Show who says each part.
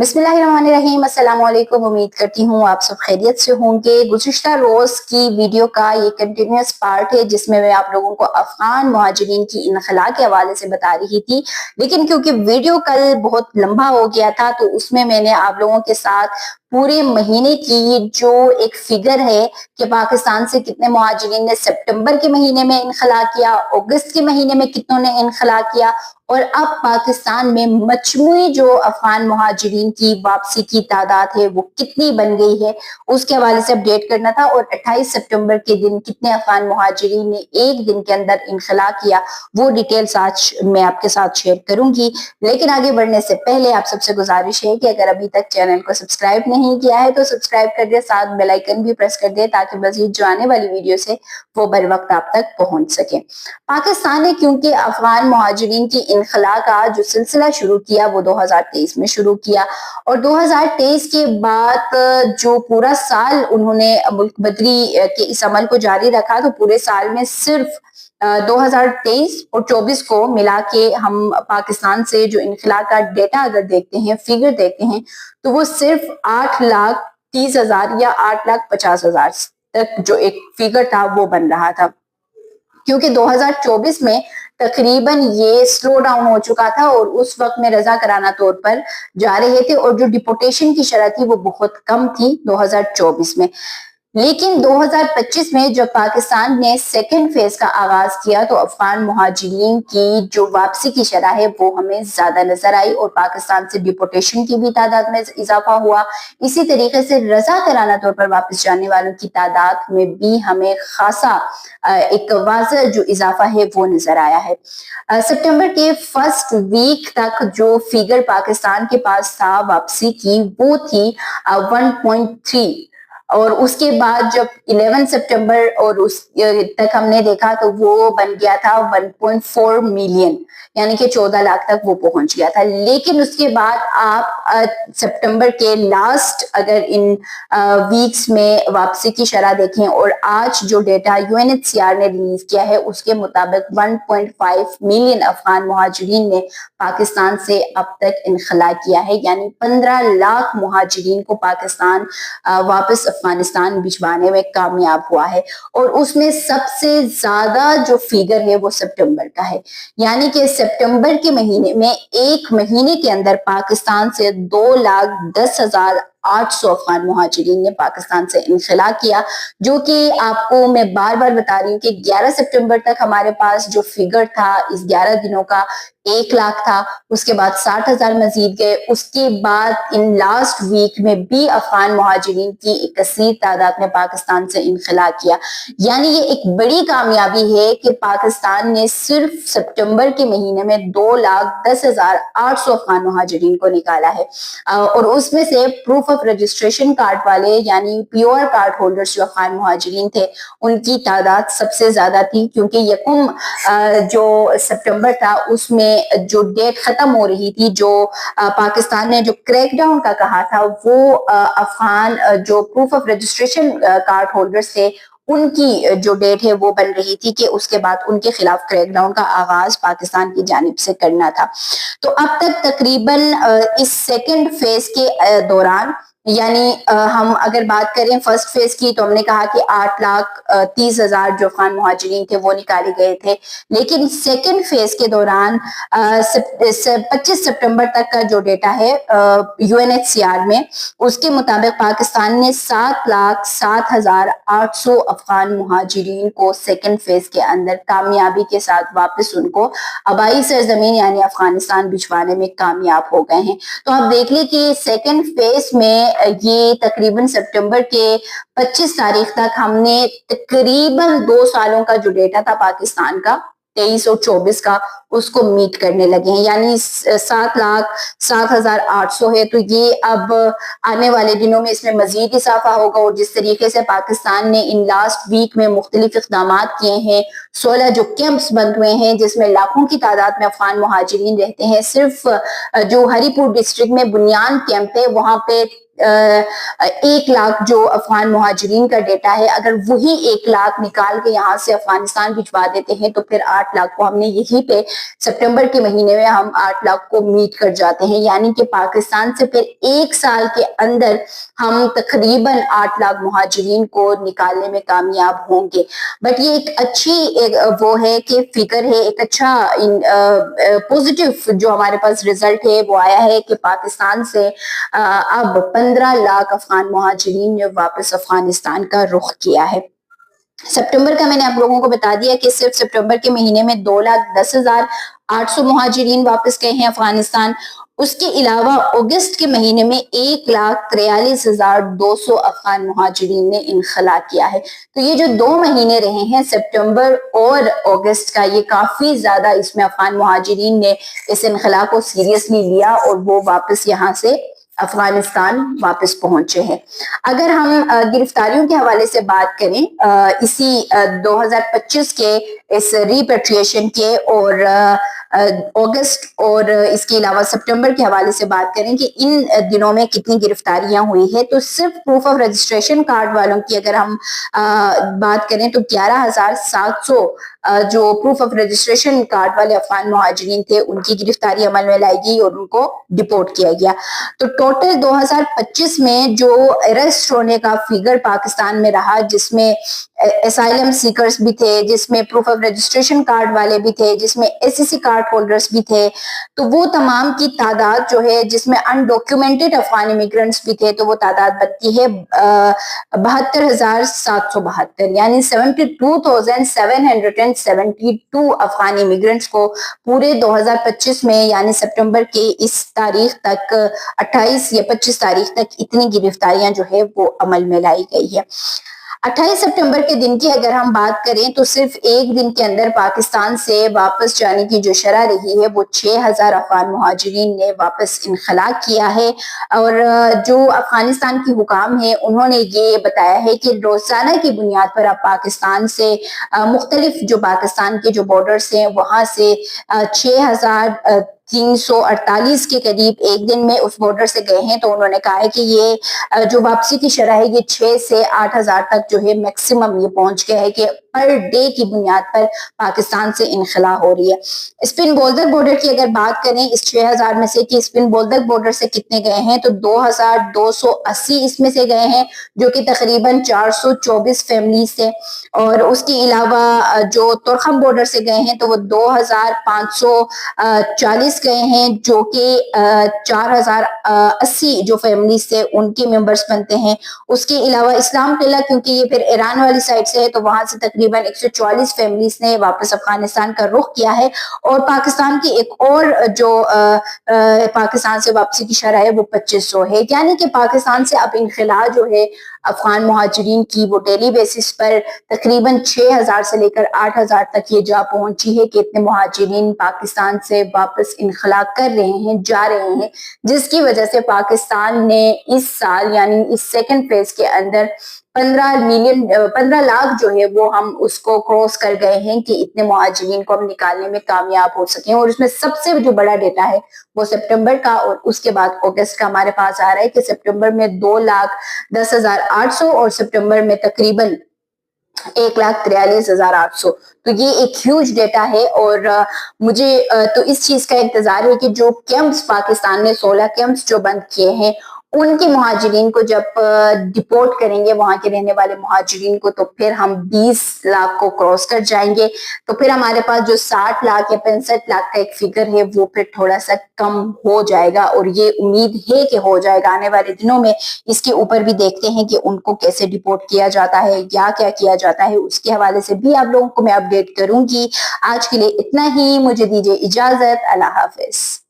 Speaker 1: बिस्मिल्लाहिर्रहमानिर्रहीम, अस्सलाम वालेकुम। उम्मीद करती हूँ आप सब खैरियत से होंगे। गुज़िश्ता रोज की वीडियो का ये कंटिन्यूस पार्ट है जिसमें मैं आप लोगों को अफगान मुहाजिरीन की इनखला के हवाले से बता रही थी, लेकिन क्योंकि वीडियो कल बहुत लंबा हो गया था तो उसमें मैंने आप लोगों के साथ पूरे महीने की जो एक फिगर है कि पाकिस्तान से कितने मुहाजिरीन ने सितंबर के महीने में इनखला किया, अगस्त के महीने में कितनों ने इनखला किया और अब पाकिस्तान में मजमूई जो अफगान मुहाजिरीन की वापसी की तादाद है वो कितनी बन गई है उसके हवाले से अपडेट करना था। और 28 सितंबर के दिन कितने अफगान मुहाजिरीन ने एक दिन के अंदर इनखला किया वो डिटेल्स आज मैं आपके साथ शेयर करूंगी। लेकिन आगे बढ़ने से पहले आप सबसे गुजारिश है कि अगर अभी तक चैनल को सब्सक्राइब नहीं किया है तो सब्सक्राइब कर दे, साथ बेल आइकन भी प्रेस कर दे ताकि मजीद जो आने वाली वीडियो से वो बर वक्त आप तक पहुंच सके। पाकिस्तान ने क्योंकि अफगान मुहाजिरीन की इनखला का जो सिलसिला शुरू किया वो 2023 में शुरू किया और 2023 के बाद जो पूरा साल उन्होंने मुल्क बदली के इस अमल को जारी रखा तो पूरे साल में सिर्फ 2023 और 24 को मिला के हम पाकिस्तान से जो इनखला का डेटा अगर देखते हैं, फिगर देखते हैं तो वो सिर्फ 8,30,000 या 8,50,000 तक जो एक फिगर था वो बन रहा था, क्योंकि 2024 में तकरीबन ये स्लो डाउन हो चुका था और उस वक्त में रजा कराना तौर पर जा रहे थे और जो डिपोटेशन की शरह थी वो बहुत कम थी 2024 में। लेकिन 2025 में जब पाकिस्तान ने सेकेंड फेज का आगाज किया तो अफगान मुहाजिरीन की जो वापसी की शरह है वो हमें ज्यादा नजर आई और पाकिस्तान से डिपोटेशन की भी तादाद में इजाफा हुआ। इसी तरीके से रजा कराना तौर पर वापस जाने वालों की तादाद में भी हमें खासा एक वाज़ह जो इजाफा है वो नजर आया है। सितंबर के फर्स्ट वीक तक जो फिगर पाकिस्तान के पास था वापसी की वो थी 1.3 और उसके बाद जब 11 सितंबर और उस तक हमने देखा तो वो बन गया था 1.4 मिलियन, यानी कि 14 लाख तक वो पहुंच गया था। लेकिन उसके बाद आप सितंबर के लास्ट अगर इन वीक्स में वापसी की शरह देखें और आज जो डेटा यूएनएचसीआर ने रिलीज किया है उसके मुताबिक 1.5 मिलियन अफगान मुहाजिरीन ने पाकिस्तान से अब तक इनखला किया है, यानी 15 लाख मुहाजिरीन को पाकिस्तान वापस अफगानिस्तान भिजवाने में कामयाब हुआ है और उसमें सबसे ज्यादा जो फिगर है वो सितंबर का है, यानी कि सितंबर के महीने में एक महीने के अंदर पाकिस्तान से 2,10,800 अफगान मुहाजिरीन ने पाकिस्तान से इनखला किया, जो कि आपको मैं बार बार बता रही हूँ कि 11 सितंबर तक हमारे पास जो फिगर था इस 11 दिनों का 1 लाख था, उसके बाद 60,000 मजीद गए, उसके बाद इन लास्ट वीक में भी अफगान मुहाजिरीन की एक कसीर तादाद में पाकिस्तान से इनखला किया। यानी ये एक बड़ी कामयाबी है कि पाकिस्तान ने सिर्फ सितंबर के महीने में 2,10,800 अफगान मुहाजिरीन को निकाला है और उसमें से प्रूफ ऑफ रजिस्ट्रेशन कार्ड वाले यानी पीओआर कार्ड होल्डर्स जो अफगान मुहाजिरीन थे उनकी तादाद सबसे ज्यादा थी, क्योंकि यकम जो सितंबर था उसमें जो डेट खत्म हो रही थी, जो पाकिस्तान ने जो क्रैकडाउन का कहा था वो अफगान जो proof of registration card holders थे उनकी जो डेट है वो बन रही थी कि उसके बाद उनके खिलाफ क्रैकडाउन का आगाज पाकिस्तान की जानिब से करना था। तो अब तक तकरीबन इस सेकंड फेज के दौरान यानी हम अगर बात करें फर्स्ट फेज की तो हमने कहा कि 8,30,000 जो अफगान मुहाजिरीन थे वो निकाले गए थे, लेकिन सेकंड फेज के दौरान 25 सितंबर तक का जो डेटा है यूएनएचसीआर में उसके मुताबिक पाकिस्तान ने 7,07,800 अफगान मुहाजिरीन को सेकंड फेज के अंदर कामयाबी के साथ वापस उनको आबाई सरजमीन यानी अफगानिस्तान भिजवाने में कामयाब हो गए हैं। तो आप देख लें कि सेकंड फेज में ये तकरीबन सितंबर के 25 तारीख तक हमने तकरीबन 2 सालों का जो डेटा था पाकिस्तान का 23 और 24 का उसको मीट करने लगे हैं, यानी 7,07,800 है। तो ये अब आने वाले दिनों में इसमें मजीद इजाफा होगा और जिस तरीके से पाकिस्तान ने इन लास्ट वीक में मुख्तलिफ इक़दाम किए हैं, 16 जो कैंप्स बंद हुए हैं जिसमें लाखों की तादाद में अफगान मुहाजिरीन रहते हैं। सिर्फ जो हरीपुर डिस्ट्रिक्ट में बुनियान कैंप है वहां पे 1 लाख जो अफगान मुहाजिरीन का डेटा है, अगर वही 1 लाख निकाल के यहाँ से अफगानिस्तान भिजवा देते हैं तो फिर 8 लाख को हमने यहीं पे सितंबर के महीने में हम 8 लाख को मीट कर जाते हैं, यानी कि पाकिस्तान से फिर 1 साल के अंदर हम तकरीबन 8 लाख मुहाजिरीन को निकालने में कामयाब होंगे। बट ये एक अच्छी वो है कि फिगर है, एक अच्छा पॉजिटिव जो हमारे पास रिजल्ट है वो आया है कि पाकिस्तान से अब 15 लाख अफगान मुहाजिरीन ने वापस अफगानिस्तान का रुख किया है। सितंबर का मैंने आप लोगों को बता दिया कि सिर्फ सितंबर के महीने में 2,10,800 मुहाजिरीन वापस गए हैं अफगानिस्तान। उसके अलावा अगस्त के महीने में 1,43,200 अफगान मुहाजिरीन ने इनखला किया है। तो ये जो 2 महीने रहे हैं सितंबर और अगस्त का, ये काफी ज्यादा इसमें अफगान मुहाजिरीन ने इस इनखला को सीरियसली लिया और वो वापस यहाँ से अफगानिस्तान वापस पहुंचे हैं। अगर हम गिरफ्तारियों के हवाले से बात करें इसी 2025 के इस रिपेट्रिएशन के और अगस्त और इसके अलावा सितंबर के हवाले से बात करें कि इन दिनों में कितनी गिरफ्तारियां हुई है, तो सिर्फ प्रूफ ऑफ रजिस्ट्रेशन कार्ड वालों की अगर हम बात करें तो 11,700 जो प्रूफ ऑफ रजिस्ट्रेशन कार्ड वाले अफगान मुहाजिरीन थे उनकी गिरफ्तारी अमल में लाई गई और उनको डिपोर्ट किया गया। तो टोटल 2025 में जो अरेस्ट होने का फिगर पाकिस्तान में रहा, जिसमें एसाइलम सीकर्स भी थे, जिसमें प्रूफ ऑफ रजिस्ट्रेशन कार्ड वाले भी थे, जिसमें एससीसी कार्ड होल्डर्स भी थे, तो वो तमाम की तादाद जो है, जिसमें अनडॉक्यूमेंटेड अफगान इमिग्रेंट्स भी थे, तो वो तादाद बनती है 72,772, यानी 72,772 अफगान इमिग्रेंट्स को पूरे 2025 में यानी सितंबर के इस तारीख तक 28 या 25 तारीख तक इतनी गिरफ्तारियां जो है वो अमल में लाई गई है। 28 सितंबर के दिन की अगर हम बात करें तो सिर्फ एक दिन के अंदर पाकिस्तान से वापस जाने की जो शरह रही है वो 6,000 अफगान मुहाजिरीन ने वापस इनखला किया है। और जो अफगानिस्तान की हुकाम है उन्होंने ये बताया है कि रोजाना की बुनियाद पर अब पाकिस्तान से मुख्तलिफ जो पाकिस्तान के जो बॉर्डर्स हैं वहां से 6,348 के करीब एक दिन में उस बॉर्डर से गए हैं। तो उन्होंने कहा है कि ये जो वापसी की शरह है ये 6 से 8,000 तक जो है मैक्सिमम ये पहुंच गया है कि पर डे की बुनियाद पर पाकिस्तान से इनखला हो रही है। स्पिन बोल्दक बॉर्डर की अगर बात करें इस 6,000 में से कि स्पिन बोल्दक बॉर्डर से कितने गए हैं, तो 2,280 इसमें से गए हैं जो कि तकरीबन 424 फैमिली से। और उसके अलावा जो तुरखम बॉर्डर से गए हैं तो वो 2,540 गए हैं जो कि 4,080 जो फैमिली से उनके मेंबर्स बनते हैं। उसके अलावा इस्लाम किला क्योंकि ये फिर ईरान वाली साइड से है तो वहां से तकरीबन 144 फैमिलीज ने वापस अफगानिस्तान का रुख किया है। और पाकिस्तान की एक और जो पाकिस्तान से वापसी की शरह है वो 2500 है, यानी कि पाकिस्तान से अब इनखला जो है अफगान मुहाजिरीन की वो डेली बेसिस पर तकरीबन 6,000 से लेकर 8,000 तक ये जा पहुंची है कि इतने मुहाजिरीन पाकिस्तान से वापस इनखला कर रहे हैं, जा रहे हैं, जिसकी वजह से पाकिस्तान ने इस साल यानी इस सेकंड फेज के अंदर 15 लाख जो है वो हम उसको क्रॉस कर गए हैं कि इतने मुहाजिरीन को हम निकालने में कामयाब हो सके। और उसमें सबसे जो बड़ा डेटा है वो सितंबर का और उसके बाद अगस्त का हमारे पास आ रहा है कि सितंबर में 2,10,800 और सितंबर में तकरीबन 1,43,800। तो ये एक ह्यूज डेटा है। और मुझे तो इस चीज का इंतजार है कि जो कैंप्स पाकिस्तान ने 16 कैंप्स जो बंद किए हैं उनके मुहाजिरीन को जब डिपोर्ट करेंगे वहां के रहने वाले मुहाजिरीन को, तो फिर हम 20 लाख को क्रॉस कर जाएंगे। तो फिर हमारे पास जो 60 लाख या 65 लाख का एक फिगर है वो फिर थोड़ा सा कम हो जाएगा और ये उम्मीद है कि हो जाएगा आने वाले दिनों में। इसके ऊपर भी देखते हैं कि उनको कैसे डिपोर्ट किया जाता है या क्या किया जाता है, उसके हवाले से भी आप लोगों को मैं अपडेट करूंगी। आज के लिए इतना ही, मुझे दीजिए इजाजत, अल्लाह हाफिज।